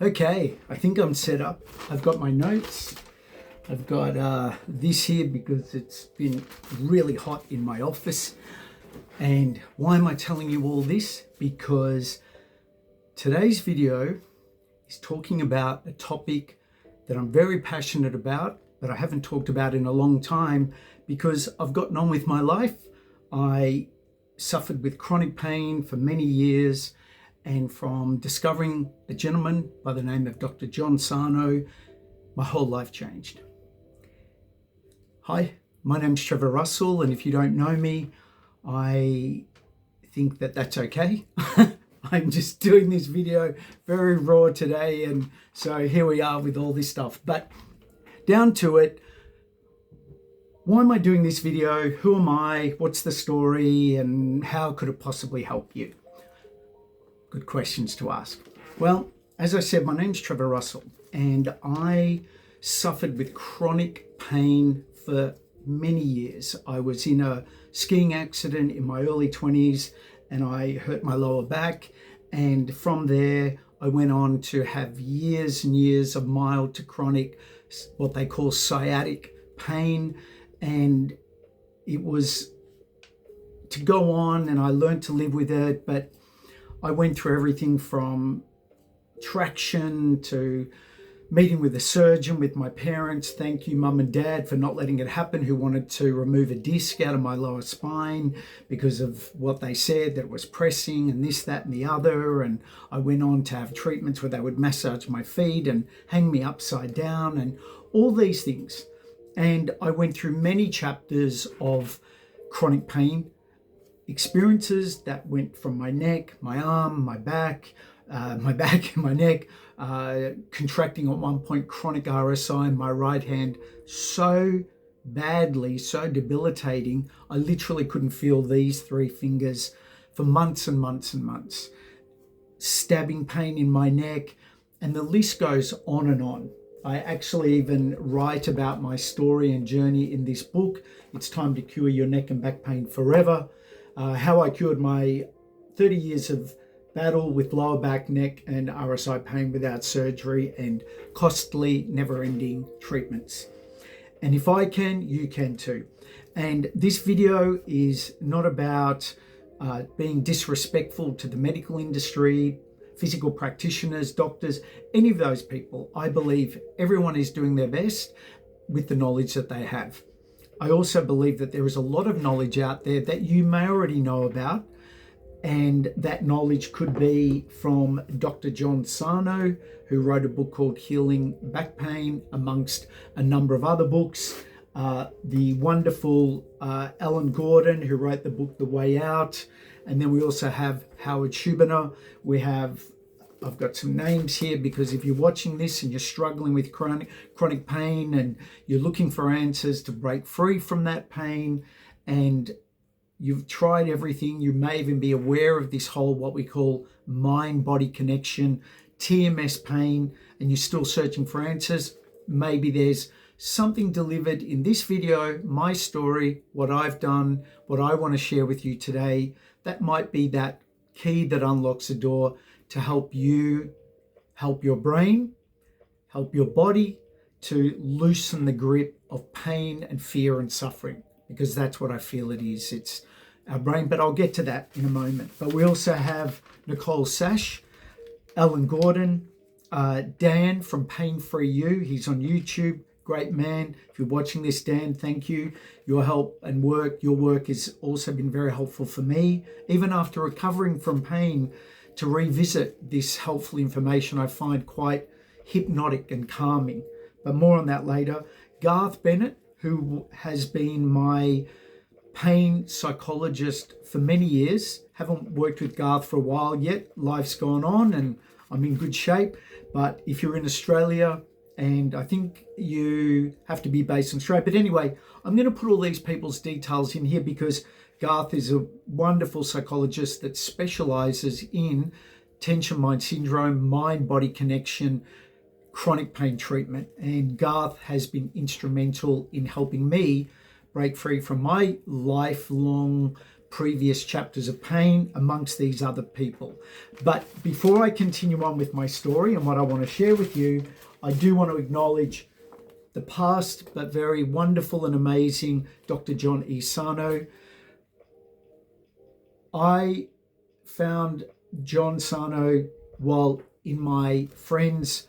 Okay, I think I'm set up. I've got my notes. I've got this here because it's been really hot in my office. And why am I telling you all this? Because today's video is talking about a topic that I'm very passionate about, but I haven't talked about in a long time because I've gotten on with my life. I suffered with chronic pain for many years, and from discovering a gentleman by the name of Dr. John Sarno, my whole life changed. Hi, my name's Trevor Russell, and if you don't know me, I think that that's okay. I'm just doing this video very raw today, and so here we are with all this stuff. But down to it, why am I doing this video? Who am I? What's the story? And how could it possibly help you? Good questions to ask. Well, as I said, my name's Trevor Russell, and I suffered with chronic pain for many years. I was in a skiing accident in my early 20s, and I hurt my lower back. And from there, I went on to have years and years of mild to chronic, what they call sciatic pain. And it was to go on, and I learned to live with it, but I went through everything from traction to meeting with a surgeon with my parents. Thank you, mum and dad, for not letting it happen, who wanted to remove a disc out of my lower spine because of what they said, that it was pressing and this, that, and the other. And I went on to have treatments where they would massage my feet and hang me upside down and all these things. And I went through many chapters of chronic pain experiences that went from my neck, my arm, my back, and my neck, contracting at one point, chronic RSI in my right hand so badly, so debilitating, I literally couldn't feel these three fingers for months and months and months. Stabbing pain in my neck, and the list goes on and on. I actually even write about my story and journey in this book, It's Time to Cure Your Neck and Back Pain Forever. How I cured my 30 years of battle with lower back, neck, and RSI pain without surgery and costly, never-ending treatments. And if I can, you can too. And this video is not about being disrespectful to the medical industry, physical practitioners, doctors, any of those people. I believe everyone is doing their best with the knowledge that they have. I also believe that there is a lot of knowledge out there that you may already know about, and that knowledge could be from Dr. John Sarno, who wrote a book called Healing Back Pain, amongst a number of other books. The wonderful Alan Gordon, who wrote the book The Way Out. And then we also have Howard Schubiner. I've got some names here because if you're watching this and you're struggling with chronic pain and you're looking for answers to break free from that pain, and you've tried everything, you may even be aware of this whole what we call mind-body connection, TMS pain, and you're still searching for answers, maybe there's something delivered in this video, my story, what I've done, what I want to share with you today, that might be that key that unlocks a door to help you, help your brain, help your body to loosen the grip of pain and fear and suffering, because that's what I feel it is. It's our brain, but I'll get to that in a moment. But we also have Nicole Sash, Alan Gordon, Dan from Pain Free You. He's on YouTube. Great man. If you're watching this, Dan, thank you. Your help and your work has also been very helpful for me. Even after recovering from pain, to revisit this helpful information, I find quite hypnotic and calming. But more on that later. Garth Bennett, who has been my pain psychologist for many years. Haven't worked with Garth for a while yet. Life's gone on and I'm in good shape. But if you're in Australia, and I think you have to be based in Australia. But anyway, I'm going to put all these people's details in here because Garth is a wonderful psychologist that specializes in tension mind syndrome, mind-body connection, chronic pain treatment. And Garth has been instrumental in helping me break free from my lifelong previous chapters of pain amongst these other people. But before I continue on with my story and what I want to share with you, I do want to acknowledge the past but very wonderful and amazing Dr. John E. Sarno. I found John Sarno while in my friend's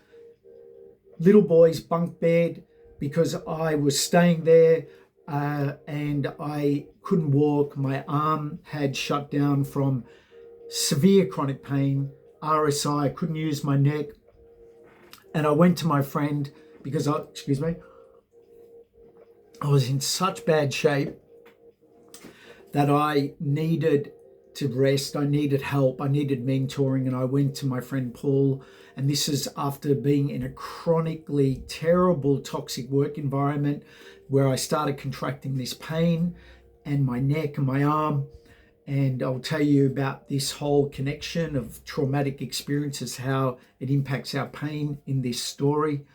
little boy's bunk bed because I was staying there and I couldn't walk. My arm had shut down from severe chronic pain, RSI. I couldn't use my neck. And I went to my friend because I was in such bad shape that I needed to rest. I needed help. I needed mentoring. And I went to my friend Paul. And this is after being in a chronically terrible toxic work environment where I started contracting this pain and my neck and my arm. And I'll tell you about this whole connection of traumatic experiences, how it impacts our pain in this story.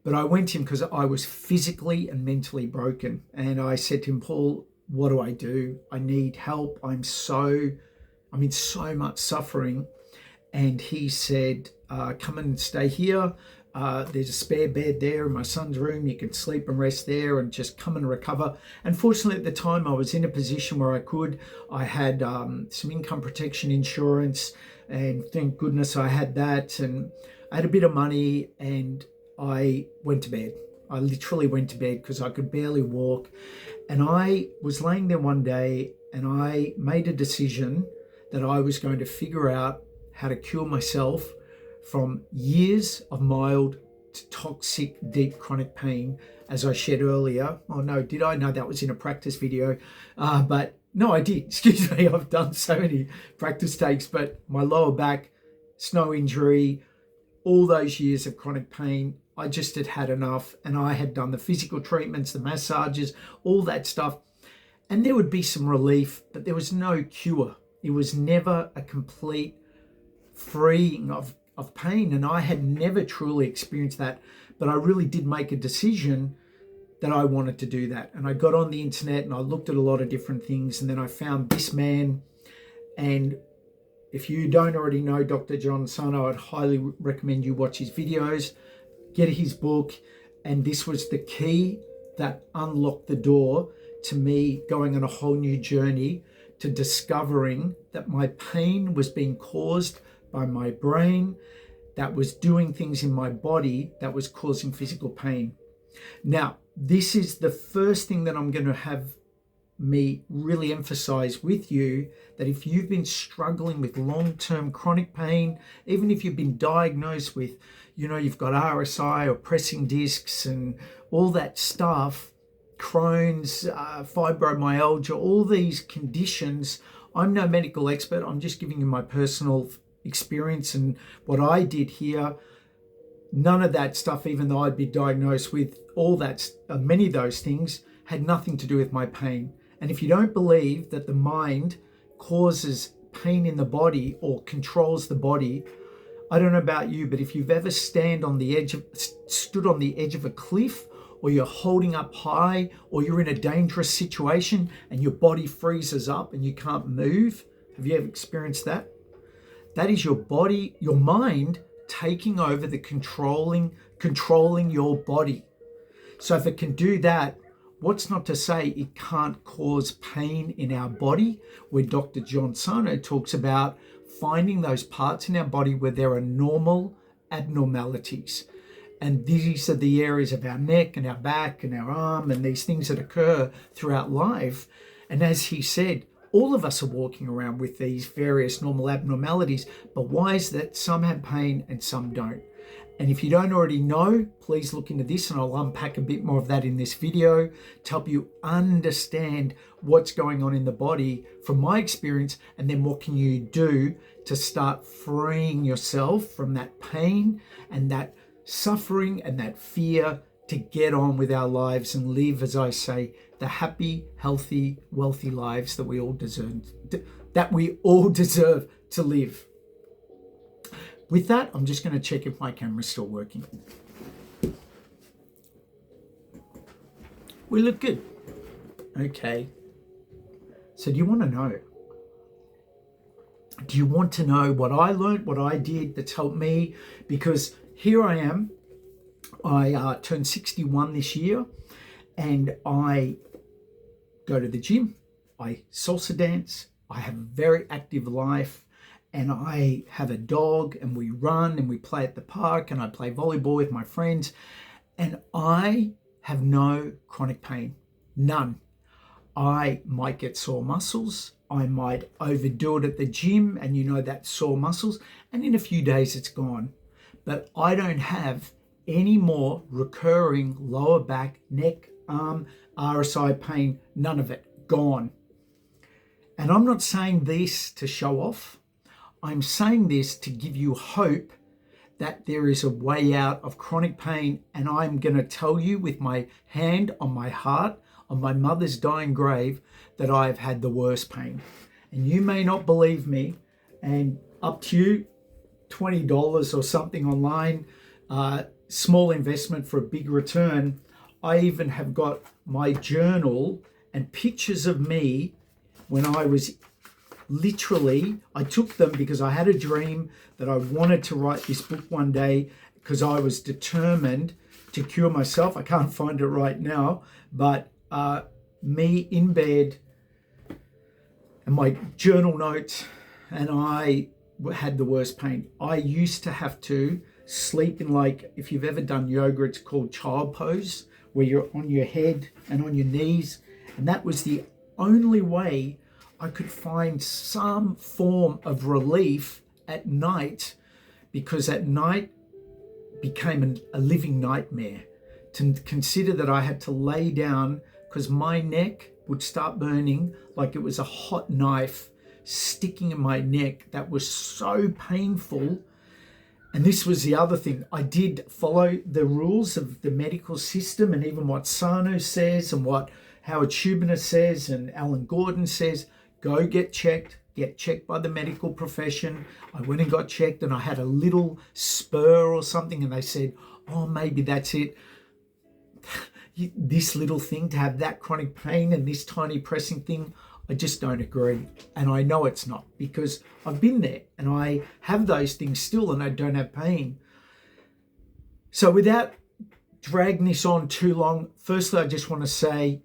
But I went to him because I was physically and mentally broken. And I said to him, Paul, what do I do? I need help. I'm in so much suffering. And he said, come and stay here. There's a spare bed there in my son's room. You can sleep and rest there and just come and recover. And fortunately, at the time, I was in a position where I could. I had some income protection insurance, and thank goodness I had that. And I had a bit of money, and I went to bed. I literally went to bed because I could barely walk. And I was laying there one day, and I made a decision that I was going to figure out how to cure myself from years of mild to toxic, deep chronic pain, as I shared earlier. Oh no, did I? No, that was in a practice video. But no, I did. Excuse me, I've done so many practice takes, but my lower back, snow injury, all those years of chronic pain, I just had had enough. And I had done the physical treatments, the massages, all that stuff. And there would be some relief, but there was no cure. It was never a complete freeing of pain. And I had never truly experienced that, but I really did make a decision that I wanted to do that. And I got on the internet and I looked at a lot of different things. And then I found this man. And if you don't already know Dr. John Sarno, I'd highly recommend you watch his videos, get his book. And this was the key that unlocked the door to me going on a whole new journey to discovering that my pain was being caused by my brain that was doing things in my body that was causing physical pain. Now, this is the first thing that I'm going to have me really emphasize with you, that if you've been struggling with long-term chronic pain, even if you've been diagnosed with, you've got RSI or pressing discs and all that stuff, Crohn's, fibromyalgia, all these conditions, I'm no medical expert. I'm just giving you my personal experience and what I did here. None of that stuff, even though I'd be diagnosed with all that, many of those things had nothing to do with my pain. And if you don't believe that the mind causes pain in the body or controls the body, I don't know about you, but if you've ever stood on the edge of a cliff, or you're holding up high, or you're in a dangerous situation and your body freezes up and you can't move, have you ever experienced that? That is your body, your mind taking over the controlling your body. So if it can do that, what's not to say it can't cause pain in our body, where Dr. John Sarno talks about finding those parts in our body where there are normal abnormalities. And these are the areas of our neck and our back and our arm and these things that occur throughout life. And as he said, all of us are walking around with these various normal abnormalities, but why is that some have pain and some don't? And if you don't already know, please look into this, and I'll unpack a bit more of that in this video to help you understand what's going on in the body from my experience, and then what can you do to start freeing yourself from that pain and that suffering and that fear to get on with our lives and live, as I say, the happy, healthy, wealthy lives that we all deserve to live. With that, I'm just going to check if my camera's still working. We look good. Okay. So do you want to know? Do you want to know what I learned, what I did that's helped me? Because here I am. I turned 61 this year, and I go to the gym. I salsa dance. I have a very active life, and I have a dog, and we run and we play at the park, and I play volleyball with my friends, and I have no chronic pain, none. I might get sore muscles. I might overdo it at the gym, and that's sore muscles, and in a few days it's gone. But I don't have any more recurring lower back, neck, arm, RSI pain, none of it, gone. And I'm not saying this to show off. I'm saying this to give you hope that there is a way out of chronic pain. And I'm going to tell you with my hand on my heart, on my mother's dying grave, that I've had the worst pain. And you may not believe me, and up to you, $20 or something online, small investment for a big return. I even have got my journal and pictures of me when I was I took them because I had a dream that I wanted to write this book one day, because I was determined to cure myself. I can't find it right now, but me in bed and my journal notes, and I had the worst pain. I used to have to sleep in, like, if you've ever done yoga, it's called child pose, where you're on your head and on your knees. And that was the only way I could find some form of relief at night, because at night became a living nightmare. To consider that I had to lay down because my neck would start burning like it was a hot knife sticking in my neck. That was so painful. And this was the other thing. I did follow the rules of the medical system, and even what Sarno says and what Howard Schubiner says and Alan Gordon says. Go get checked by the medical profession. I went and got checked, and I had a little spur or something, and they said, oh, maybe that's it. This little thing, to have that chronic pain and this tiny pressing thing, I just don't agree. And I know it's not, because I've been there and I have those things still, and I don't have pain. So without dragging this on too long, firstly, I just want to say,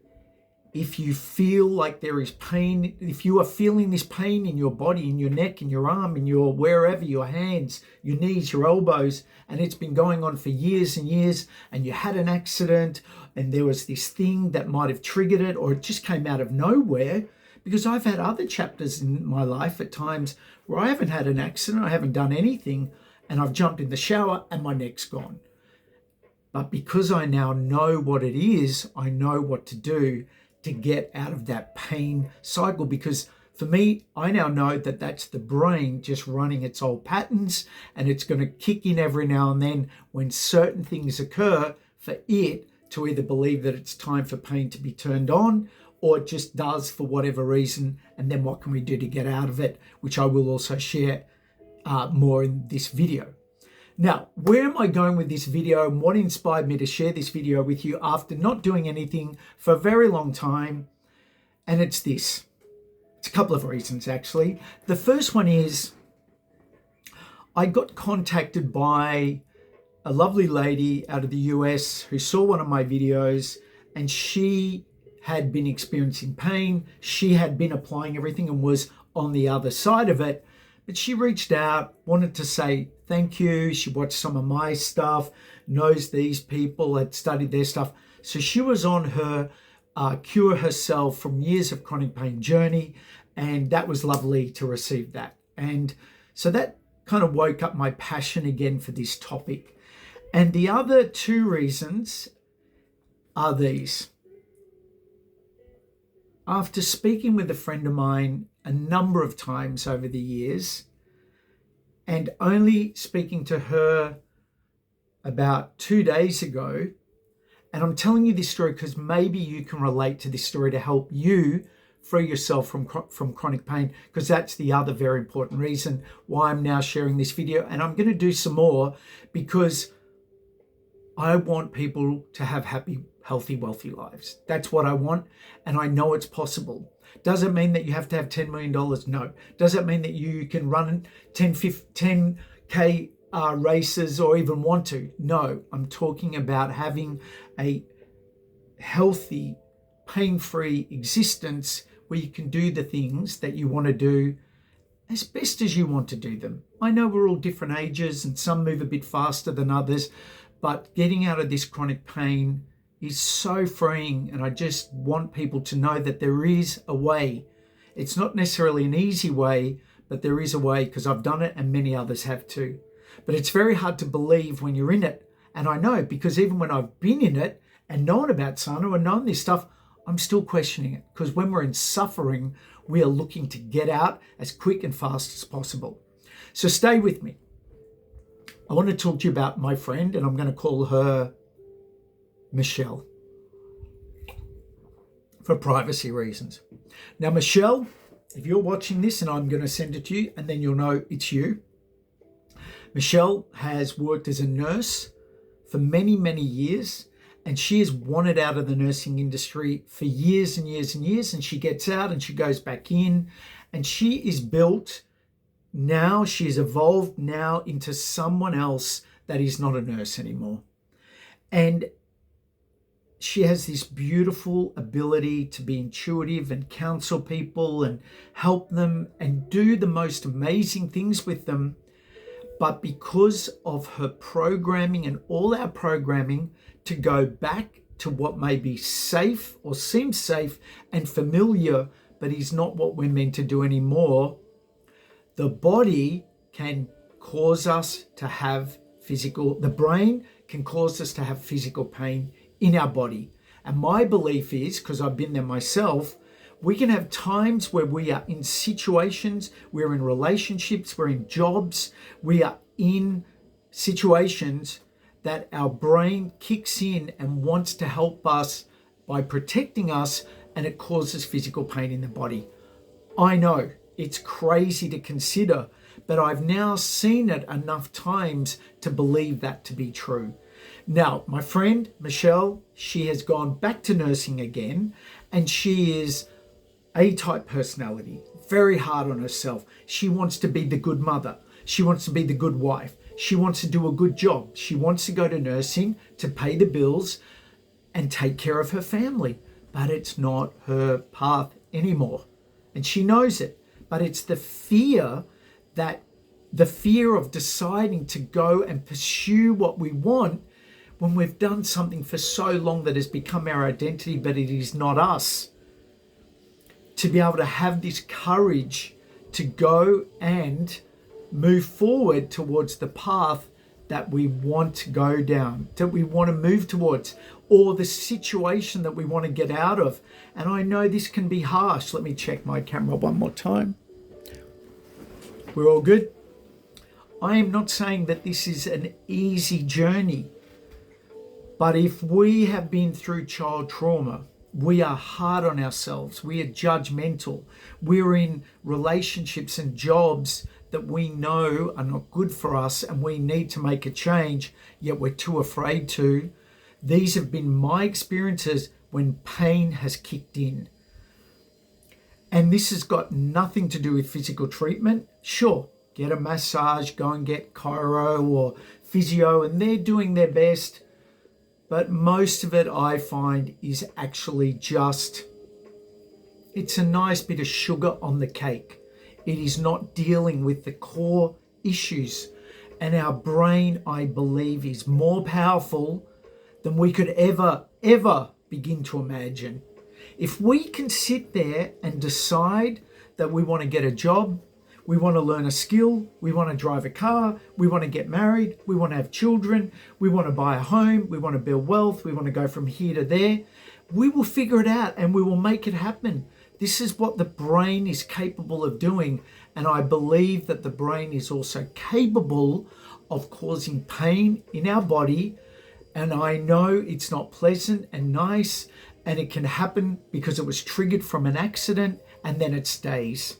if you feel like there is pain, if you are feeling this pain in your body, in your neck, in your arm, in your wherever, your hands, your knees, your elbows, and it's been going on for years and years, and you had an accident and there was this thing that might have triggered it, or it just came out of nowhere, because I've had other chapters in my life at times where I haven't had an accident, I haven't done anything, and I've jumped in the shower and my neck's gone. But because I now know what it is, I know what to do to get out of that pain cycle. Because for me, I now know that that's the brain just running its old patterns, and it's going to kick in every now and then when certain things occur for it to either believe that it's time for pain to be turned on, or it just does for whatever reason. And then what can we do to get out of it, which I will also share more in this video. Now, where am I going with this video, and what inspired me to share this video with you after not doing anything for a very long time? And it's this. It's a couple of reasons, actually. The first one is I got contacted by a lovely lady out of the US who saw one of my videos, and she had been experiencing pain. She had been applying everything and was on the other side of it. But she reached out, wanted to say thank you. She watched some of my stuff, knows these people, had studied their stuff. So she was on her cure herself from years of chronic pain journey. And that was lovely to receive that. And so that kind of woke up my passion again for this topic. And the other two reasons are these. After speaking with a friend of mine a number of times over the years, and only speaking to her about 2 days ago, and I'm telling you this story because maybe you can relate to this story to help you free yourself from chronic pain, because that's the other very important reason why I'm now sharing this video. And I'm going to do some more because I want people to have healthy, wealthy lives. That's what I want, and I know it's possible. Does it mean that you have to have $10 million? No. Does it mean that you can run 10K races or even want to? No. I'm talking about having a healthy, pain-free existence where you can do the things that you want to do as best as you want to do them. I know we're all different ages and some move a bit faster than others, but getting out of this chronic pain is so freeing, and I just want people to know that there is a way. It's not necessarily an easy way, but there is a way, because I've done it and many others have too. But it's very hard to believe when you're in it. And I know, because even when I've been in it and known about Sarno and known this stuff, I'm still questioning it, because when we're in suffering, we are looking to get out as quick and fast as possible. So stay with me. I want to talk to you about my friend, and I'm going to call her Michelle, for privacy reasons. Now, Michelle, if you're watching this, and I'm going to send it to you, and then you'll know it's you. Michelle has worked as a nurse for many, many years, and she has wanted out of the nursing industry for years and years and years, and she gets out and she goes back in, and she is built now, she has evolved now into someone else that is not a nurse anymore. And she has this beautiful ability to be intuitive and counsel people and help them and do the most amazing things with them. But because of her programming and all our programming to go back to what may be safe or seems safe and familiar, but is not what we're meant to do anymore, the body can cause us to have the brain can cause us to have physical pain in our body. And my belief is, because I've been there myself, we can have times where we are in situations, we're in relationships, we're in jobs, we are in situations that our brain kicks in and wants to help us by protecting us, and it causes physical pain in the body. I know it's crazy to consider, but I've now seen it enough times to believe that to be true. Now, my friend Michelle, she has gone back to nursing again, and she is A-type personality, very hard on herself. She wants to be the good mother. She wants to be the good wife. She wants to do a good job. She wants to go to nursing to pay the bills and take care of her family. But it's not her path anymore. And she knows it. But it's the fear of deciding to go and pursue what we want when we've done something for so long that has become our identity, but it is not us. To be able to have this courage to go and move forward towards the path that we want to go down, that we want to move towards, or the situation that we want to get out of. And I know this can be harsh. Let me check my camera one more time. We're all good? I am not saying that this is an easy journey, but if we have been through child trauma, we are hard on ourselves, we are judgmental, we're in relationships and jobs that we know are not good for us and we need to make a change, yet we're too afraid to. These have been my experiences when pain has kicked in. And this has got nothing to do with physical treatment. Sure, get a massage, go and get chiro or physio, and they're doing their best. But most of it, I find, is actually just, it's a nice bit of sugar on the cake. It is not dealing with the core issues. And our brain, I believe, is more powerful than we could ever begin to imagine. If we can sit there and decide that we want to get a job, we want to learn a skill, we want to drive a car, we want to get married, we want to have children, we want to buy a home, we want to build wealth, we want to go from here to there, we will figure it out and we will make it happen. This is what the brain is capable of doing. And I believe that the brain is also capable of causing pain in our body. And I know it's not pleasant and nice, and it can happen because it was triggered from an accident, and then it stays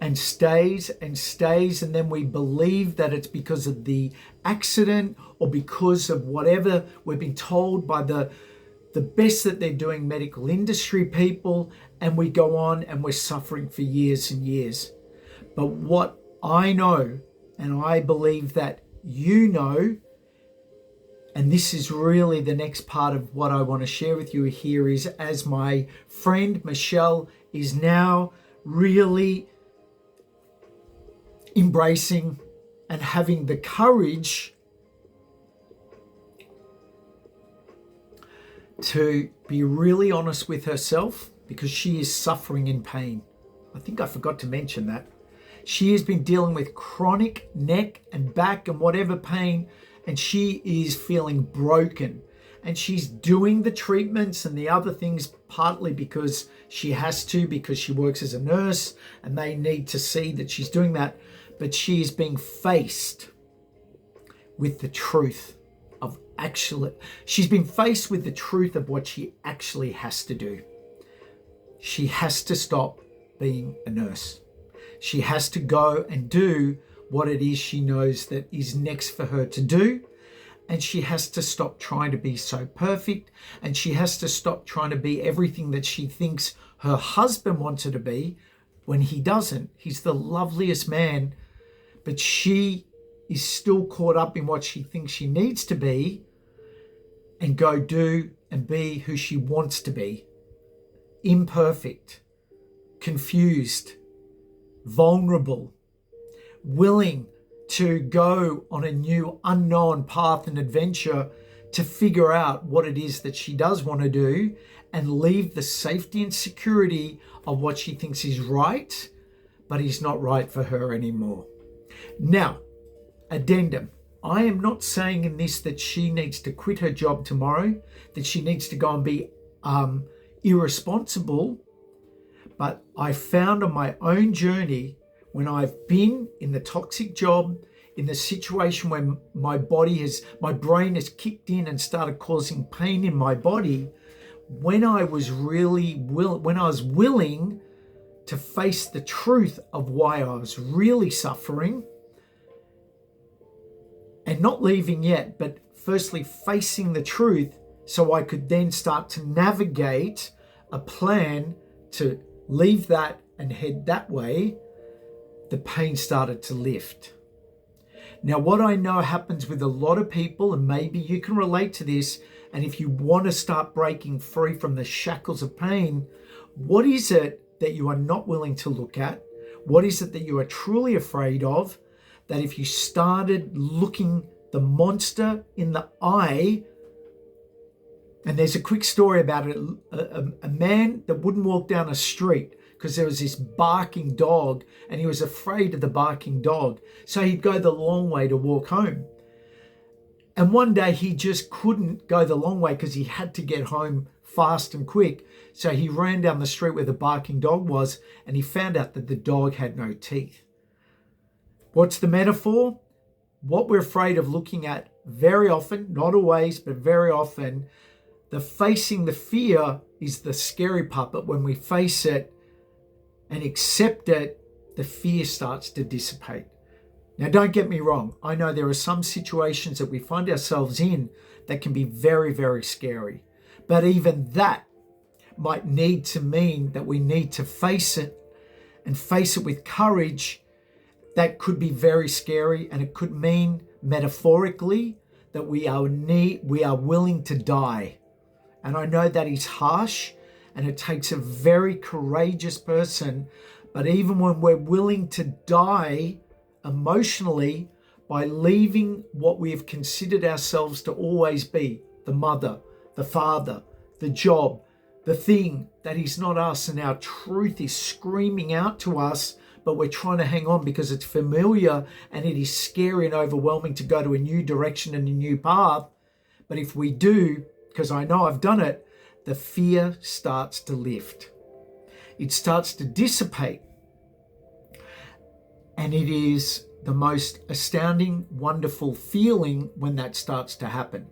and stays and stays. And then we believe that it's because of the accident or because of whatever we've been told by the the best that they're doing, medical industry people, and we go on and we're suffering for years and years. But what I know, and I believe that you know, and this is really the next part of what I want to share with you here, is as my friend Michelle is now really embracing and having the courage to be really honest with herself, because she is suffering in pain. I think I forgot to mention that. She has been dealing with chronic neck and back and whatever pain, and she is feeling broken. And she's doing the treatments and the other things partly because she has to, because she works as a nurse and they need to see that she's doing that. But she is being faced with the truth of she's been faced with the truth of what she actually has to do. She has to stop being a nurse. She has to go and do what it is she knows that is next for her to do. And she has to stop trying to be so perfect. And she has to stop trying to be everything that she thinks her husband wants her to be when he doesn't. He's the loveliest man, but she is still caught up in what she thinks she needs to be, and go do and be who she wants to be. Imperfect, confused, vulnerable, willing to go on a new unknown path and adventure to figure out what it is that she does want to do, and leave the safety and security of what she thinks is right, but is not right for her anymore. Now, addendum. I am not saying in this that she needs to quit her job tomorrow, that she needs to go and be irresponsible. But I found on my own journey, when I've been in the toxic job, in the situation where my brain has kicked in and started causing pain in my body, when I was willing to face the truth of why I was really suffering, and not leaving yet, but firstly facing the truth so I could then start to navigate a plan to leave that and head that way, the pain started to lift. Now, what I know happens with a lot of people, and maybe you can relate to this, and if you want to start breaking free from the shackles of pain, what is it that you are not willing to look at? What is it that you are truly afraid of? That if you started looking the monster in the eye, and there's a quick story about it, a man that wouldn't walk down a street because there was this barking dog, and he was afraid of the barking dog. So he'd go the long way to walk home. And one day he just couldn't go the long way because he had to get home fast and quick. So he ran down the street where the barking dog was, and he found out that the dog had no teeth. What's the metaphor? What we're afraid of looking at very often, not always, but very often, the facing the fear is the scary part. But when we face it and accept it, the fear starts to dissipate. Now, don't get me wrong. I know there are some situations that we find ourselves in that can be very, very scary. But even that might need to mean that we need to face it, and face it with courage. That could be very scary, and it could mean metaphorically that we are willing to die. And I know that is harsh, and it takes a very courageous person. But even when we're willing to die emotionally by leaving what we have considered ourselves to always be, the mother, the father, the job, the thing that is not us, and our truth is screaming out to us, but we're trying to hang on because it's familiar and it is scary and overwhelming to go to a new direction and a new path. But if we do, because I know I've done it, the fear starts to lift. It starts to dissipate. And it is the most astounding, wonderful feeling when that starts to happen.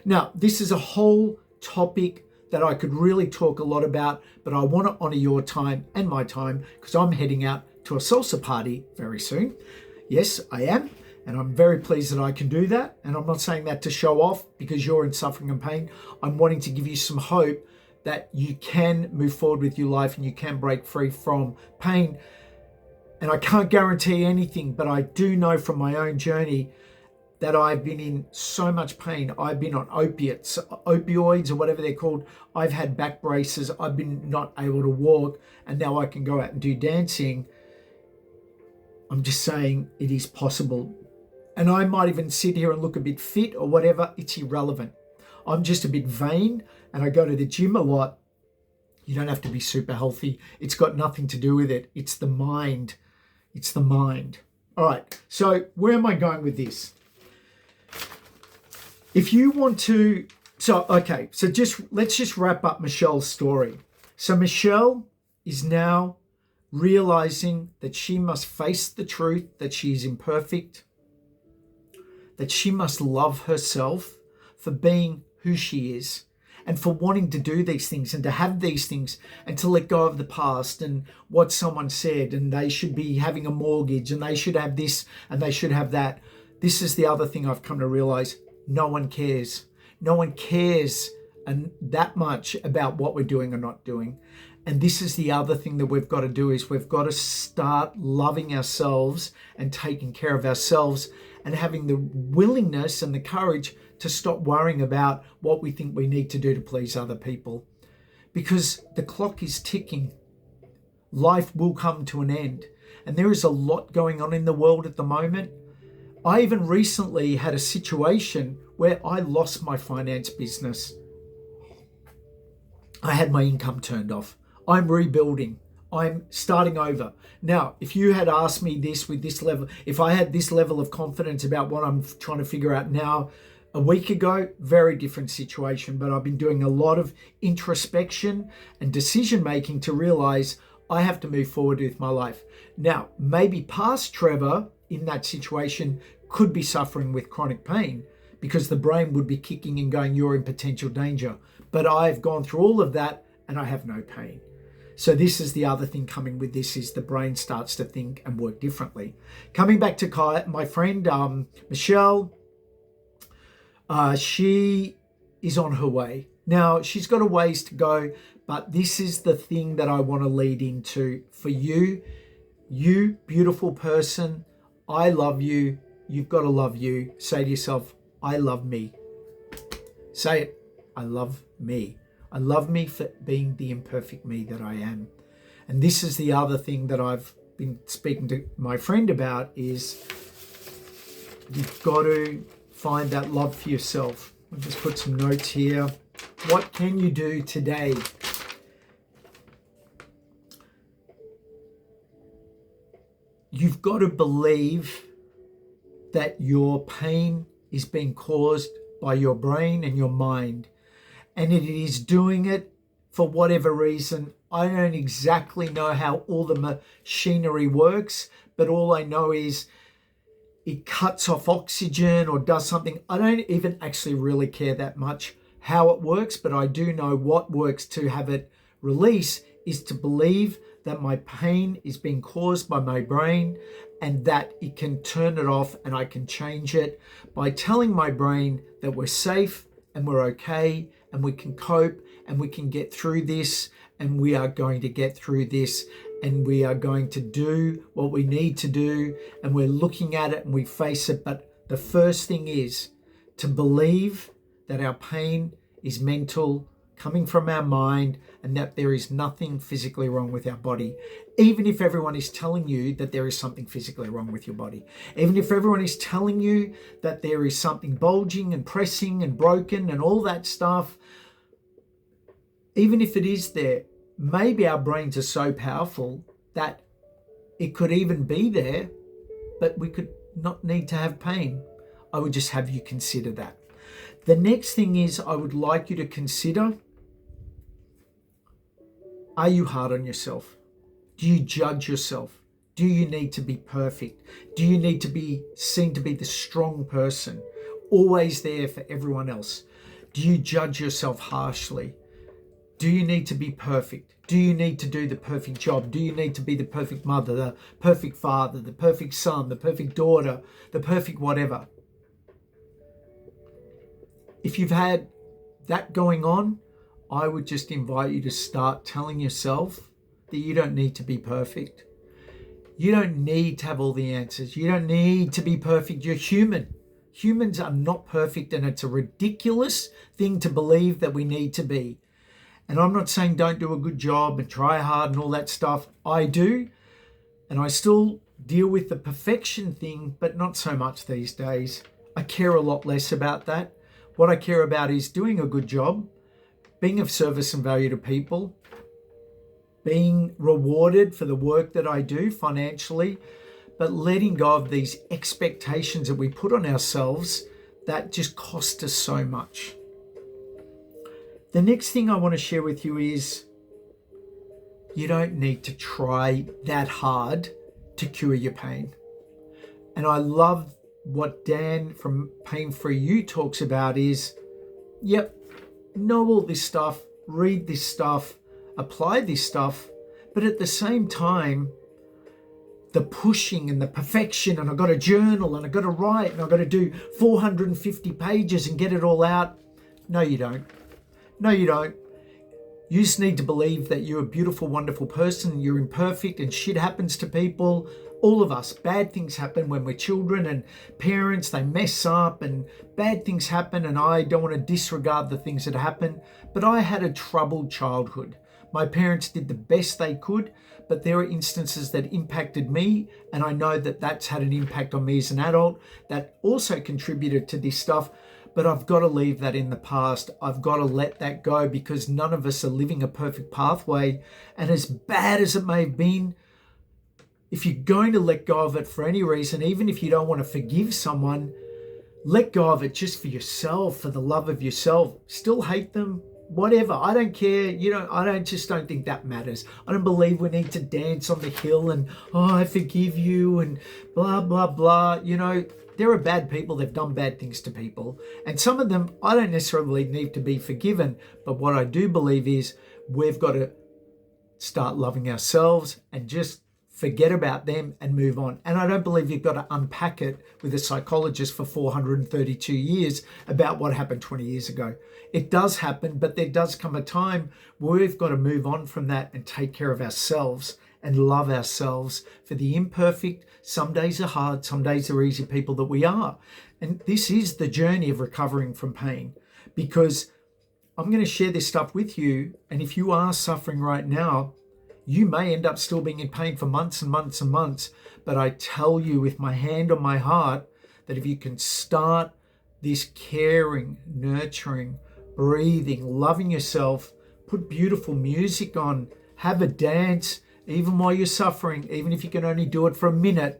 Now, this is a whole topic that I could really talk a lot about, but I want to honor your time and my time because I'm heading out to a salsa party very soon. Yes, I am. And I'm very pleased that I can do that. And I'm not saying that to show off because you're in suffering and pain. I'm wanting to give you some hope that you can move forward with your life and you can break free from pain. And I can't guarantee anything, but I do know from my own journey that I've been in so much pain. I've been on opioids or whatever they're called. I've had back braces. I've been not able to walk, and now I can go out and do dancing. I'm just saying it is possible. And I might even sit here and look a bit fit or whatever. It's irrelevant. I'm just a bit vain and I go to the gym a lot. You don't have to be super healthy. It's got nothing to do with it. It's the mind. It's the mind. All right. So where am I going with this? If you want to, let's just wrap up Michelle's story. So Michelle is now realizing that she must face the truth that she is imperfect, that she must love herself for being who she is and for wanting to do these things and to have these things and to let go of the past and what someone said and they should be having a mortgage and they should have this and they should have that. This is the other thing I've come to realize. No one cares. No one cares and that much about what we're doing or not doing. And this is the other thing that we've got to do is we've got to start loving ourselves and taking care of ourselves and having the willingness and the courage to stop worrying about what we think we need to do to please other people. Because the clock is ticking. Life will come to an end. And there is a lot going on in the world at the moment. I even recently had a situation where I lost my finance business. I had my income turned off. I'm rebuilding. I'm starting over. Now, if you had asked me this with this level, if I had this level of confidence about what I'm trying to figure out now, a week ago, very different situation, but I've been doing a lot of introspection and decision making to realize I have to move forward with my life. Now, maybe past Trevor in that situation could be suffering with chronic pain because the brain would be kicking and going, you're in potential danger. But I've gone through all of that and I have no pain. So this is the other thing coming with this is the brain starts to think and work differently. Coming back to my friend Michelle, she is on her way. Now, she's got a ways to go, but this is the thing that I want to lead into for you. You, beautiful person, I love you. You've got to love you. Say to yourself, I love me. Say it. I love me. I love me for being the imperfect me that I am. And this is the other thing that I've been speaking to my friend about is you've got to find that love for yourself. I'll just put some notes here. What can you do today? You've got to believe that your pain is being caused by your brain and your mind. And it is doing it for whatever reason. I don't exactly know how all the machinery works, but all I know is it cuts off oxygen or does something. I don't even actually really care that much how it works, but I do know what works to have it release is to believe that my pain is being caused by my brain and that it can turn it off and I can change it by telling my brain that we're safe and we're okay and we can cope and we can get through this and we are going to get through this and we are going to do what we need to do and we're looking at it and we face it. But the first thing is to believe that our pain is mental, coming from our mind, and that there is nothing physically wrong with our body. Even if everyone is telling you that there is something physically wrong with your body. Even if everyone is telling you that there is something bulging and pressing and broken and all that stuff, even if it is there, maybe our brains are so powerful that it could even be there, but we could not need to have pain. I would just have you consider that. The next thing is I would like you to consider, are you hard on yourself? Do you judge yourself? Do you need to be perfect? Do you need to be seen to be the strong person, always there for everyone else? Do you judge yourself harshly? Do you need to be perfect? Do you need to do the perfect job? Do you need to be the perfect mother, the perfect father, the perfect son, the perfect daughter, the perfect whatever? If you've had that going on, I would just invite you to start telling yourself that you don't need to be perfect. You don't need to have all the answers. You don't need to be perfect. You're human. Humans are not perfect, and it's a ridiculous thing to believe that we need to be. And I'm not saying don't do a good job and try hard and all that stuff. I do. And I still deal with the perfection thing, but not so much these days. I care a lot less about that. What I care about is doing a good job, being of service and value to people, being rewarded for the work that I do financially, but letting go of these expectations that we put on ourselves that just cost us so much. The next thing I want to share with you is you don't need to try that hard to cure your pain. And I love what Dan from Pain Free You talks about is, yep, know all this stuff, read this stuff, apply this stuff, but at the same time, the pushing and the perfection, and I've got to journal and I've got to write and I've got to do 450 pages and get it all out. No, you don't. No, you don't. You just need to believe that you're a beautiful, wonderful person. You're imperfect and shit happens to people. All of us, bad things happen when we're children and parents, they mess up and bad things happen, and I don't want to disregard the things that happen, but I had a troubled childhood. My parents did the best they could, but there are instances that impacted me, and I know that that's had an impact on me as an adult that also contributed to this stuff, but I've got to leave that in the past. I've got to let that go because none of us are living a perfect pathway, and as bad as it may have been, if you're going to let go of it for any reason, even if you don't want to forgive someone, let go of it just for yourself, for the love of yourself. Still hate them, whatever. I don't care. I don't think that matters. I don't believe we need to dance on the hill and, oh, I forgive you and blah, blah, blah. There are bad people. They've done bad things to people. And some of them, I don't necessarily need to be forgiven. But what I do believe is we've got to start loving ourselves and just forget about them and move on. And I don't believe you've got to unpack it with a psychologist for 432 years about what happened 20 years ago. It does happen, but there does come a time where we've got to move on from that and take care of ourselves and love ourselves for the imperfect. Some days are hard, some days are easy people that we are. And this is the journey of recovering from pain, because I'm going to share this stuff with you. And if you are suffering right now, you may end up still being in pain for months and months and months. But I tell you with my hand on my heart that if you can start this caring, nurturing, breathing, loving yourself, put beautiful music on, have a dance, even while you're suffering, even if you can only do it for a minute,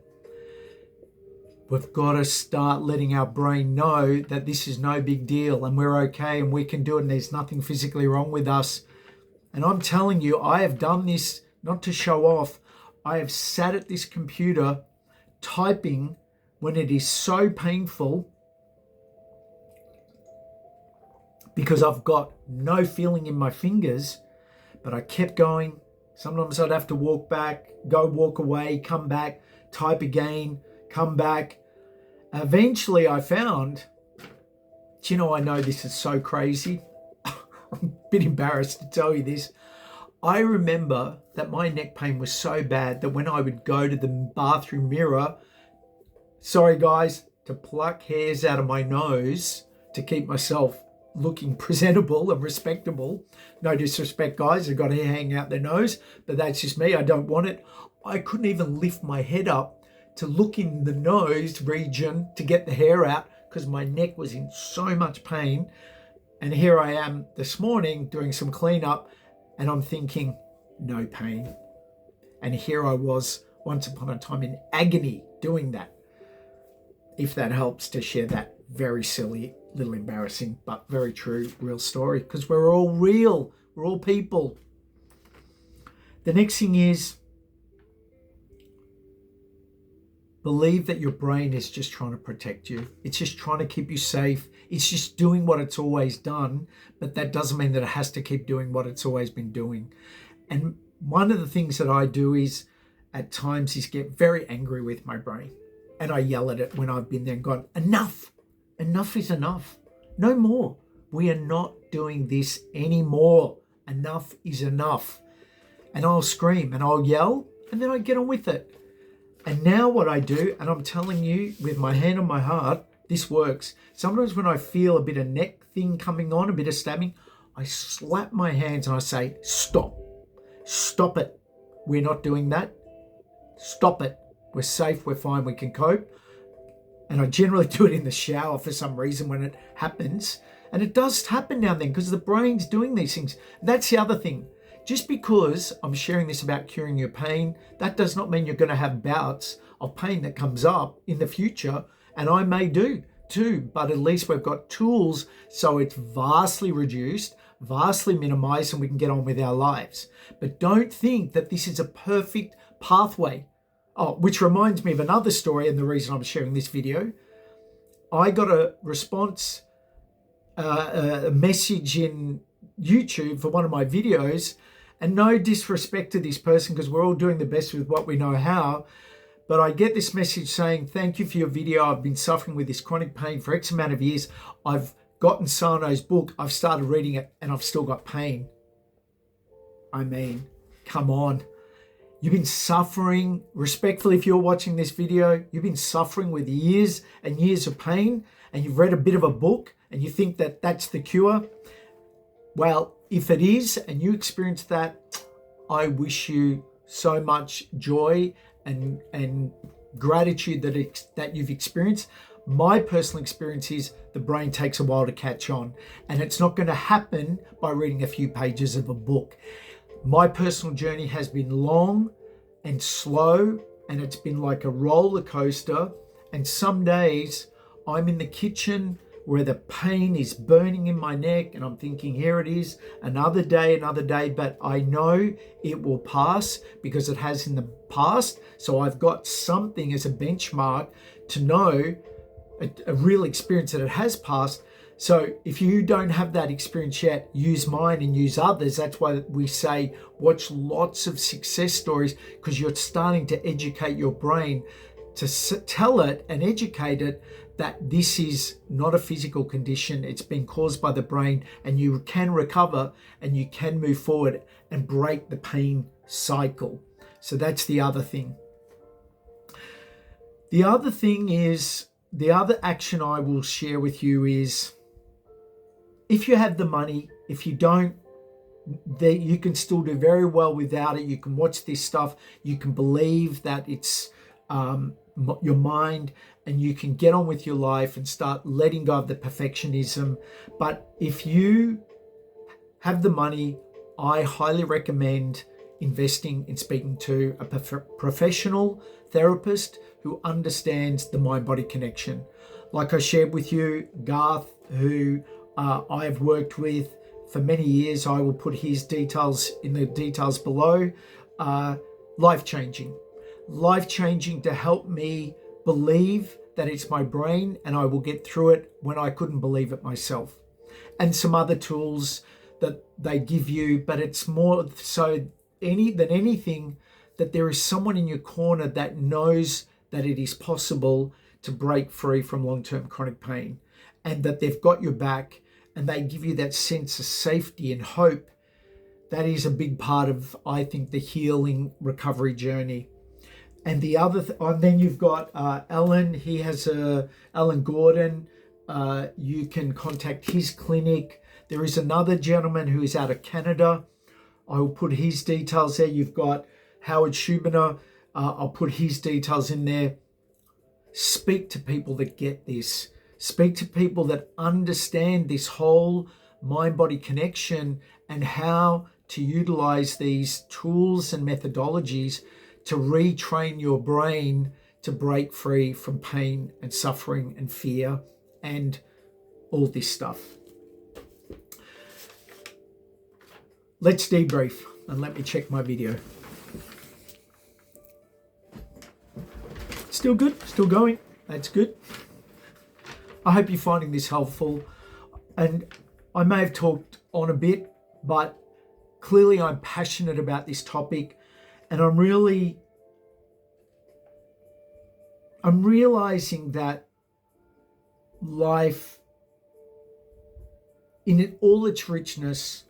we've got to start letting our brain know that this is no big deal and we're okay and we can do it and there's nothing physically wrong with us. And I'm telling you, I have done this not to show off. I have sat at this computer typing when it is so painful because I've got no feeling in my fingers, but I kept going. Sometimes I'd have to walk back, go walk away, come back, type again, come back. Eventually I found, I know this is so crazy. I'm a bit embarrassed to tell you this. I remember that my neck pain was so bad that when I would go to the bathroom mirror, sorry guys, to pluck hairs out of my nose to keep myself looking presentable and respectable. No disrespect, guys, I've got hair hanging out their nose, but that's just me. I don't want it. I couldn't even lift my head up to look in the nose region to get the hair out because my neck was in so much pain. And here I am this morning doing some cleanup and I'm thinking, no pain. And here I was once upon a time in agony doing that. If that helps to share that very silly, little embarrassing, but very true, real story, because we're all real. We're all people. The next thing is, believe that your brain is just trying to protect you. It's just trying to keep you safe. It's just doing what it's always done, but that doesn't mean that it has to keep doing what it's always been doing. And one of the things that I do is at times is get very angry with my brain. And I yell at it when I've been there and gone, enough. Enough is enough. No more. We are not doing this anymore. Enough is enough. And I'll scream and I'll yell and then I get on with it. And now what I do, and I'm telling you with my hand on my heart, this works. Sometimes when I feel a bit of neck thing coming on, a bit of stabbing, I slap my hands and I say, stop. Stop it. We're not doing that. Stop it. We're safe. We're fine. We can cope. And I generally do it in the shower for some reason when it happens. And it does happen now and then because the brain's doing these things. That's the other thing. Just because I'm sharing this about curing your pain, that does not mean you're going to have bouts of pain that comes up in the future. And I may do too, but at least we've got tools so it's vastly reduced, vastly minimized, and we can get on with our lives. But don't think that this is a perfect pathway. Oh, which reminds me of another story and the reason I'm sharing this video. I got a response, a message in YouTube for one of my videos, and no disrespect to this person because we're all doing the best with what we know how, but I get this message saying, thank you for your video. I've been suffering with this chronic pain for X amount of years. I've gotten Sarno's book. I've started reading it and I've still got pain. I mean, come on. You've been suffering, respectfully, if you're watching this video, you've been suffering with years and years of pain and you've read a bit of a book and you think that that's the cure. Well, if it is and you experience that, I wish you so much joy and gratitude that you've experienced. My personal experience is the brain takes a while to catch on, and it's not going to happen by reading a few pages of a book. My personal journey has been long and slow, and it's been like a roller coaster. And some days I'm in the kitchen where the pain is burning in my neck and I'm thinking, here it is, another day, but I know it will pass because it has in the past. So I've got something as a benchmark to know a real experience that it has passed. So if you don't have that experience yet, use mine and use others. That's why we say watch lots of success stories, because you're starting to educate your brain to tell it and educate it that this is not a physical condition. It's been caused by the brain, and you can recover and you can move forward and break the pain cycle. So that's the other thing. The other thing is, the other action I will share with you is, if you have the money, if you don't, you can still do very well without it. You can watch this stuff. You can believe that it's your mind, and you can get on with your life and start letting go of the perfectionism. But if you have the money, I highly recommend investing in speaking to a professional therapist who understands the mind-body connection. Like I shared with you, Garth, who I have worked with for many years. I will put his details in the details below. Life-changing to help me believe that it's my brain and I will get through it when I couldn't believe it myself. And some other tools that they give you, but it's more so than anything that there is someone in your corner that knows that it is possible to break free from long-term chronic pain, and that they've got your back, and they give you that sense of safety and hope. That is a big part of, I think, the healing recovery journey. And the other, then you've got Alan. He has Alan Gordon. You can contact his clinic. There is another gentleman who is out of Canada. I will put his details there. You've got Howard Schubiner. I'll put his details in there. Speak to people that get this. Speak to people that understand this whole mind-body connection and how to utilize these tools and methodologies to retrain your brain to break free from pain and suffering and fear and all this stuff. Let's debrief, and let me check my video. It's Still good? Still going? That's good. I hope you're finding this helpful. And I may have talked on a bit, but clearly I'm passionate about this topic, and I'm realizing that life in all its richness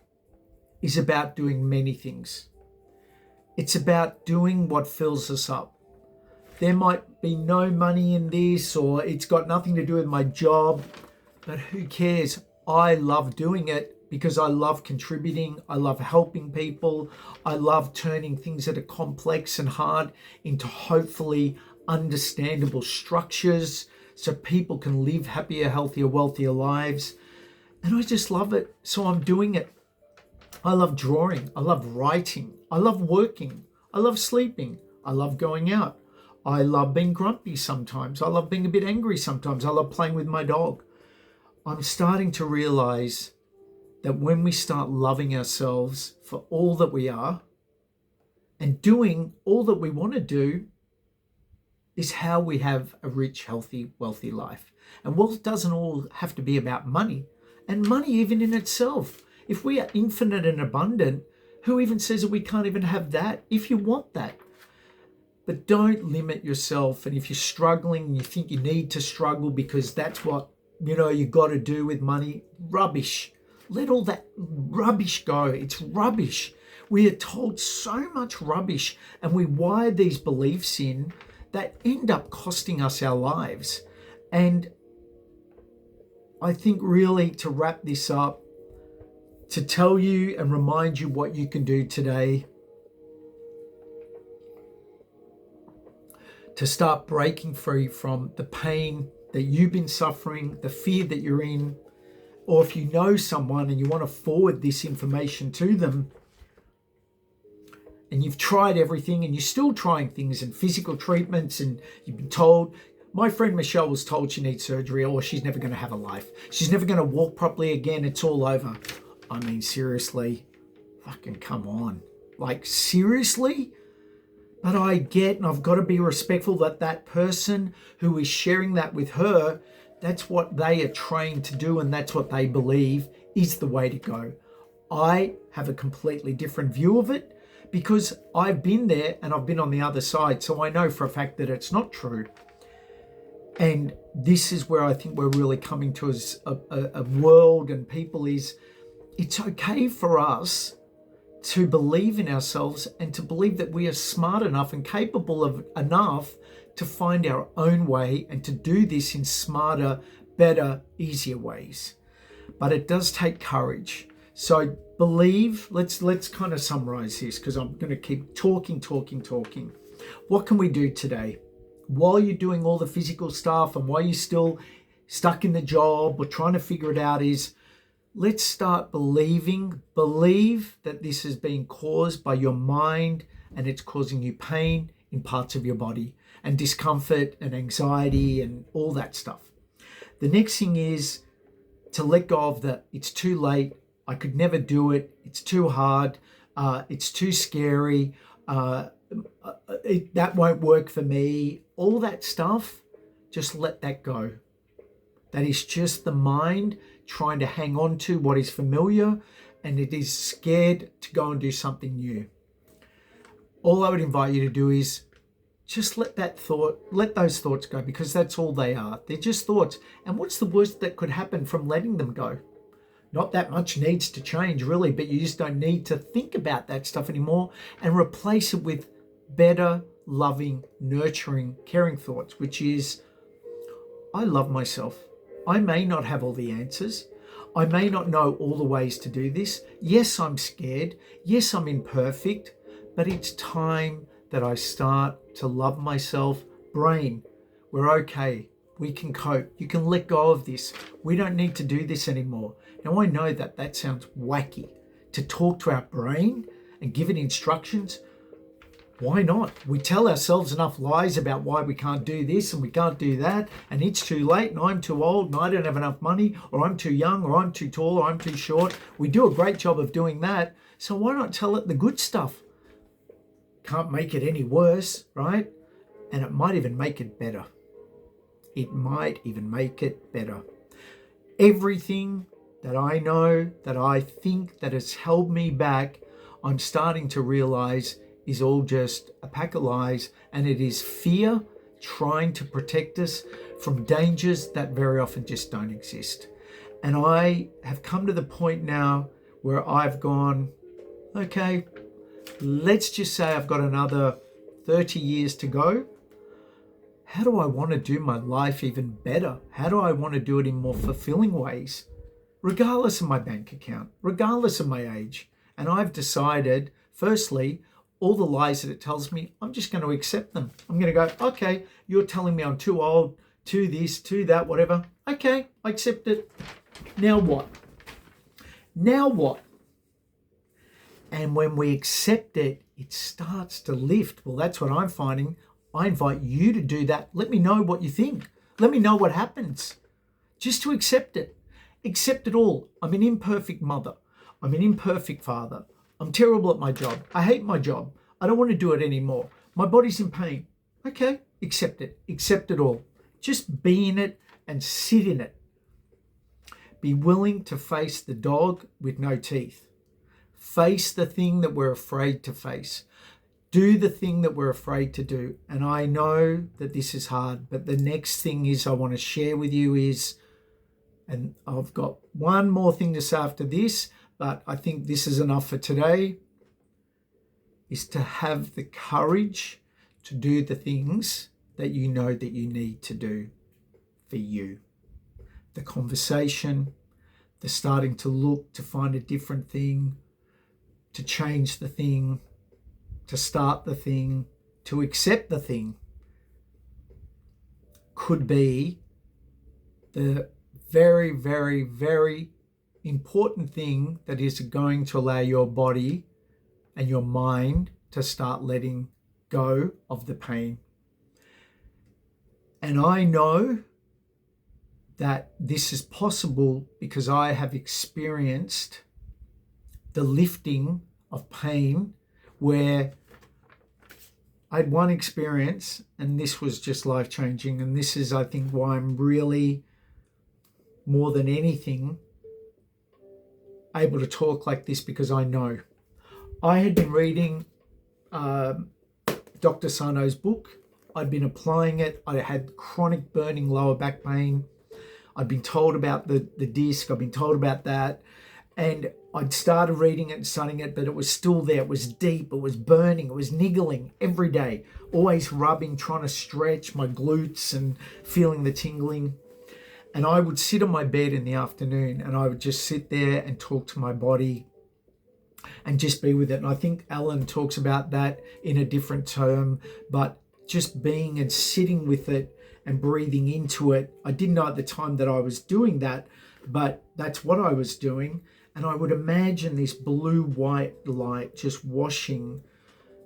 is about doing many things. It's about doing what fills us up. There might be no money in this, or it's got nothing to do with my job, but who cares? I love doing it because I love contributing. I love helping people. I love turning things that are complex and hard into hopefully understandable structures so people can live happier, healthier, wealthier lives. And I just love it. So I'm doing it. I love drawing. I love writing. I love working. I love sleeping. I love going out. I love being grumpy sometimes. I love being a bit angry sometimes. I love playing with my dog. I'm starting to realize that when we start loving ourselves for all that we are and doing all that we want to do is how we have a rich, healthy, wealthy life. And wealth doesn't all have to be about money. And money even in itself. If we are infinite and abundant, who even says that we can't even have that if you want that? But don't limit yourself. And if you're struggling and you think you need to struggle because that's what, you got to do with money, rubbish. Let all that rubbish go. It's rubbish. We are told so much rubbish, and we wire these beliefs in that end up costing us our lives. And I think really to wrap this up, to tell you and remind you what you can do today to start breaking free from the pain that you've been suffering, the fear that you're in, or if you know someone and you want to forward this information to them, and you've tried everything and you're still trying things and physical treatments, and you've been told, my friend Michelle was told she needs surgery or she's never going to have a life. She's never going to walk properly again. It's all over. I mean, seriously, fucking come on. Like, seriously? But I get, and I've got to be respectful that that person who is sharing that with her, that's what they are trained to do, and that's what they believe is the way to go. I have a completely different view of it because I've been there and I've been on the other side. So I know for a fact that it's not true. And this is where I think we're really coming to as a world and people is, it's okay for us to believe in ourselves and to believe that we are smart enough and capable of enough to find our own way and to do this in smarter, better, easier ways. But it does take courage. So believe, let's kind of summarize this because I'm going to keep talking. What can we do today? While you're doing all the physical stuff and while you're still stuck in the job or trying to figure it out is, let's start believe that this is being caused by your mind and it's causing you pain in parts of your body and discomfort and anxiety and all that stuff. The next thing is to let go of the, it's too late, I could never do it, it's too hard, it's too scary, that won't work for me, all that stuff, just let that go. That is just the mind trying to hang on to what is familiar, and it is scared to go and do something new. All I would invite you to do is just let those thoughts go, because that's all they are. They're just thoughts. And what's the worst that could happen from letting them go? Not that much needs to change really, but you just don't need to think about that stuff anymore and replace it with better, loving, nurturing, caring thoughts, which is, I love myself. I may not have all the answers. I may not know all the ways to do this. Yes, I'm scared. Yes, I'm imperfect, but it's time that I start to love myself. Brain, we're okay. We can cope. You can let go of this. We don't need to do this anymore. Now, I know that that sounds wacky to talk to our brain and give it instructions. Why not? We tell ourselves enough lies about why we can't do this and we can't do that, and it's too late, and I'm too old, and I don't have enough money, or I'm too young, or I'm too tall, or I'm too short. We do a great job of doing that. So why not tell it the good stuff? Can't make it any worse, right? And it might even make it better. It might even make it better. Everything that I know, that I think that has held me back, I'm starting to realize is all just a pack of lies, and it is fear trying to protect us from dangers that very often just don't exist. And I have come to the point now where I've gone, okay, let's just say I've got another 30 years to go. How do I want to do my life even better? How do I want to do it in more fulfilling ways? Regardless of my bank account, regardless of my age. And I've decided, firstly, all the lies that it tells me, I'm just going to accept them. I'm going to go, okay, you're telling me I'm too old, to this, to that, whatever. Okay, I accept it. Now what? Now what? And when we accept it, it starts to lift. Well, that's what I'm finding. I invite you to do that. Let me know what you think. Let me know what happens. Just to accept it. Accept it all. I'm an imperfect mother. I'm an imperfect father. I'm terrible at my job. I hate my job. I don't want to do it anymore. My body's in pain. Okay, accept it. Accept it all. Just be in it and sit in it. Be willing to face the dog with no teeth. Face the thing that we're afraid to face. Do the thing that we're afraid to do. And I know that this is hard, but the next thing is I want to share with you is, and I've got one more thing to say after this, but I think this is enough for today, is to have the courage to do the things that you know that you need to do for you. The conversation, the starting to look to find a different thing, to change the thing, to start the thing, to accept the thing, could be the very, very, very important thing that is going to allow your body and your mind to start letting go of the pain. And I know that this is possible because I have experienced the lifting of pain, where I had one experience and this was just life-changing. And this is, I think, why I'm really, more than anything, able to talk like this, because I know. I had been reading Dr. Sarno's book. I'd been applying it. I had chronic burning lower back pain. I'd been told about the disc. I'd been told about that. And I'd started reading it and studying it, but it was still there. It was deep. It was burning. It was niggling every day. Always rubbing, trying to stretch my glutes and feeling the tingling. And I would sit on my bed in the afternoon and I would just sit there and talk to my body and just be with it. And I think Alan talks about that in a different term, but just being and sitting with it and breathing into it. I didn't know at the time that I was doing that, but that's what I was doing. And I would imagine this blue-white light just washing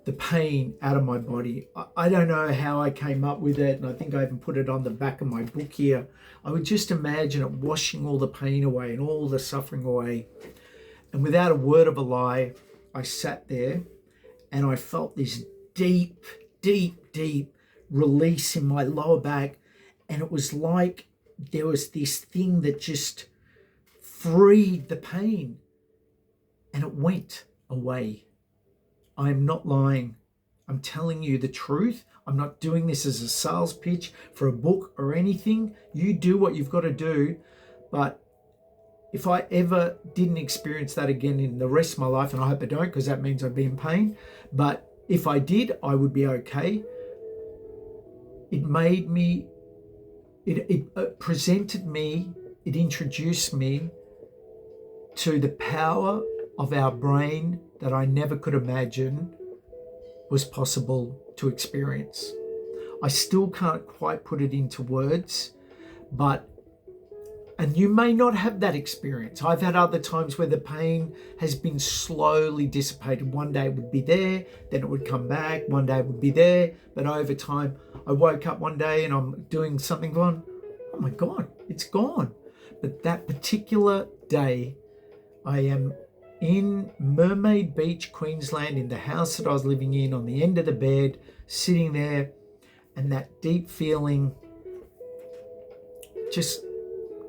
the pain out of my body. I don't know how I came up with it, and I think I even put it on the back of my book here. I would just imagine it washing all the pain away and all the suffering away. And without a word of a lie, I sat there and I felt this deep, deep, deep release in my lower back. And it was like there was this thing that just freed the pain and it went away. I'm not lying. I'm telling you the truth. I'm not doing this as a sales pitch for a book or anything. You do what you've got to do. But if I ever didn't experience that again in the rest of my life, and I hope I don't, because that means I'd be in pain, but if I did, I would be okay. It made me, it presented me, it introduced me to the power of our brain that I never could imagine was possible to experience. I still can't quite put it into words, and you may not have that experience. I've had other times where the pain has been slowly dissipated. One day it would be there, then it would come back. One day it would be there, but over time, I woke up one day and I'm doing something going, oh my God, it's gone. But that particular day, I am in Mermaid Beach, Queensland, in the house that I was living in, on the end of the bed, sitting there, And that deep feeling just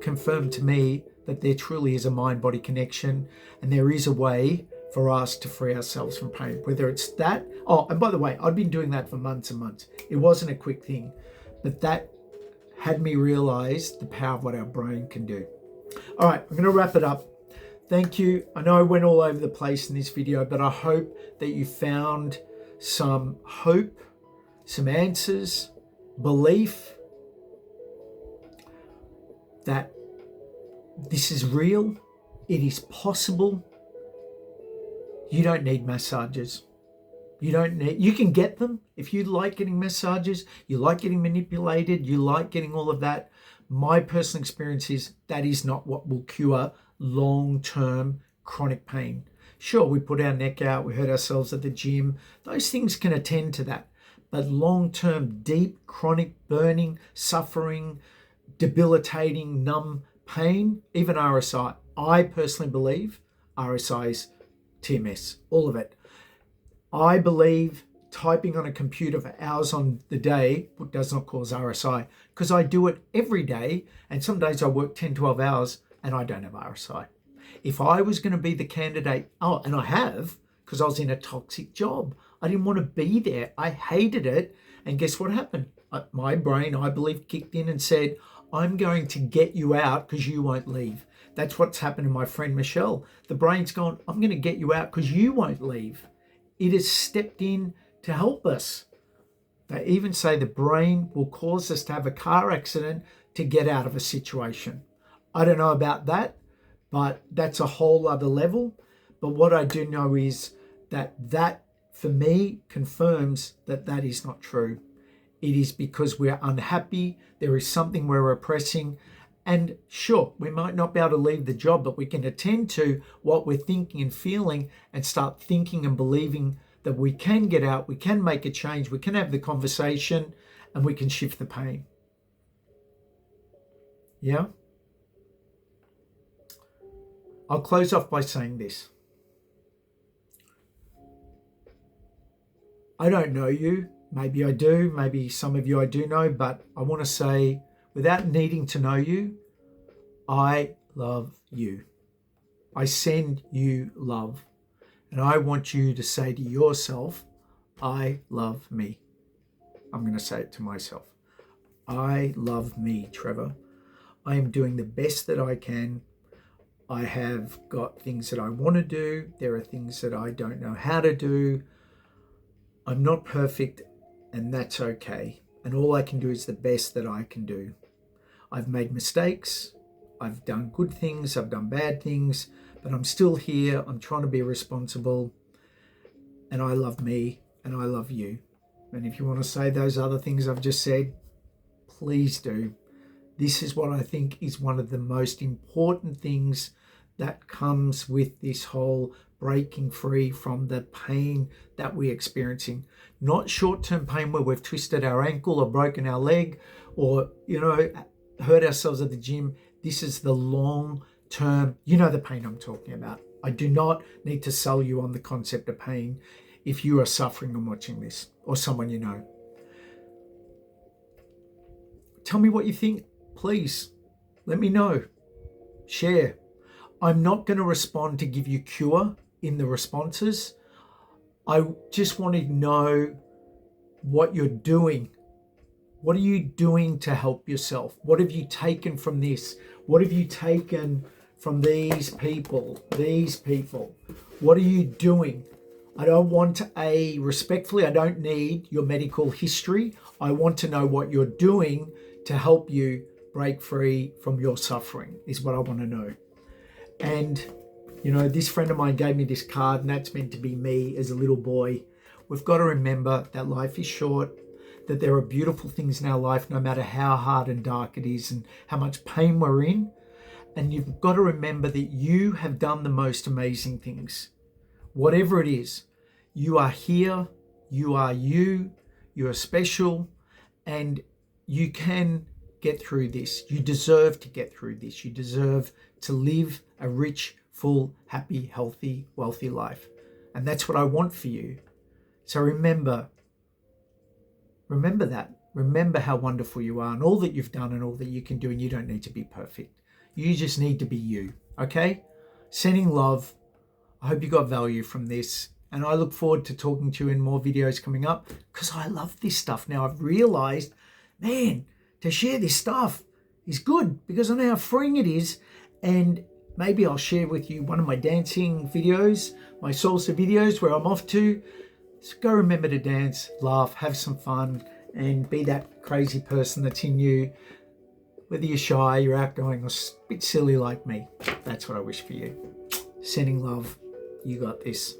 confirmed to me that there truly is a mind-body connection, and there is a way for us to free ourselves from pain, whether it's that. Oh, and by the way, I'd been doing that for months and months. It wasn't a quick thing, but that had me realize the power of what our brain can do. All right, I'm going to wrap it up. Thank you. I know I went all over the place in this video, but I hope that you found some hope, some answers, belief that this is real, it is possible. You don't need massages. You can get them if you like getting massages, you like getting manipulated, you like getting all of that. My personal experience is that is not what will cure long-term chronic pain. Sure, we put our neck out, we hurt ourselves at the gym. Those things can attend to that. But long-term, deep, chronic burning, suffering, debilitating, numb pain, even RSI. I personally believe RSI is TMS, all of it. I believe typing on a computer for hours on the day does not cause RSI, because I do it every day, and some days I work 10, 12 hours and I don't have RSI. If I was going to be the candidate, and I have, because I was in a toxic job. I didn't want to be there. I hated it. And guess what happened? My brain, I believe, kicked in and said, I'm going to get you out because you won't leave. That's what's happened to my friend Michelle. The brain's gone, I'm going to get you out because you won't leave. It has stepped in to help us. They even say the brain will cause us to have a car accident to get out of a situation. I don't know about that, but that's a whole other level. But what I do know is that for me confirms that that is not true. It is because we're unhappy. There is something we're repressing. And sure, we might not be able to leave the job, but we can attend to what we're thinking and feeling and start thinking and believing that we can get out, we can make a change, we can have the conversation, and we can shift the pain. Yeah? I'll close off by saying this. I don't know you. Maybe I do. Maybe some of you I do know. But I want to say, without needing to know you, I love you. I send you love. And I want you to say to yourself, I love me. I'm going to say it to myself. I love me, Trevor. I am doing the best that I can. I have got things that I want to do. There are things that I don't know how to do. I'm not perfect, and that's okay. And all I can do is the best that I can do. I've made mistakes. I've done good things. I've done bad things, but I'm still here. I'm trying to be responsible, and I love me, and I love you. And if you want to say those other things I've just said, please do. This is what I think is one of the most important things that comes with this whole breaking free from the pain that we're experiencing. Not short-term pain where we've twisted our ankle or broken our leg or, hurt ourselves at the gym. This is the long-term, the pain I'm talking about. I do not need to sell you on the concept of pain if you are suffering and watching this, or someone you know. Tell me what you think. Please, let me know. Share. I'm not going to respond to give you cure in the responses. I just want to know what you're doing. What are you doing to help yourself? What have you taken from this? What have you taken from these people? What are you doing? I don't want respectfully, I don't need your medical history. I want to know what you're doing to help you break free from your suffering is what I want to know. And, this friend of mine gave me this card, and that's meant to be me as a little boy. We've got to remember that life is short, that there are beautiful things in our life, no matter how hard and dark it is and how much pain we're in. And you've got to remember that you have done the most amazing things. Whatever it is, you are here, you are you, you are special, and you can get through this. You deserve to get through this. You deserve to live a rich, full, happy, healthy, wealthy life. And that's what I want for you. So remember that. Remember how wonderful you are and all that you've done and all that you can do, and you don't need to be perfect. You just need to be you, okay? Sending love. I hope you got value from this, and I look forward to talking to you in more videos coming up, because I love this stuff. Now I've realized, man, to share this stuff is good because I know how freeing it is, and maybe I'll share with you one of my dancing videos, my salsa videos where I'm off to. So go remember to dance, laugh, have some fun, and be that crazy person that's in you. Whether you're shy, you're outgoing, or a bit silly like me, that's what I wish for you. Sending love. You got this.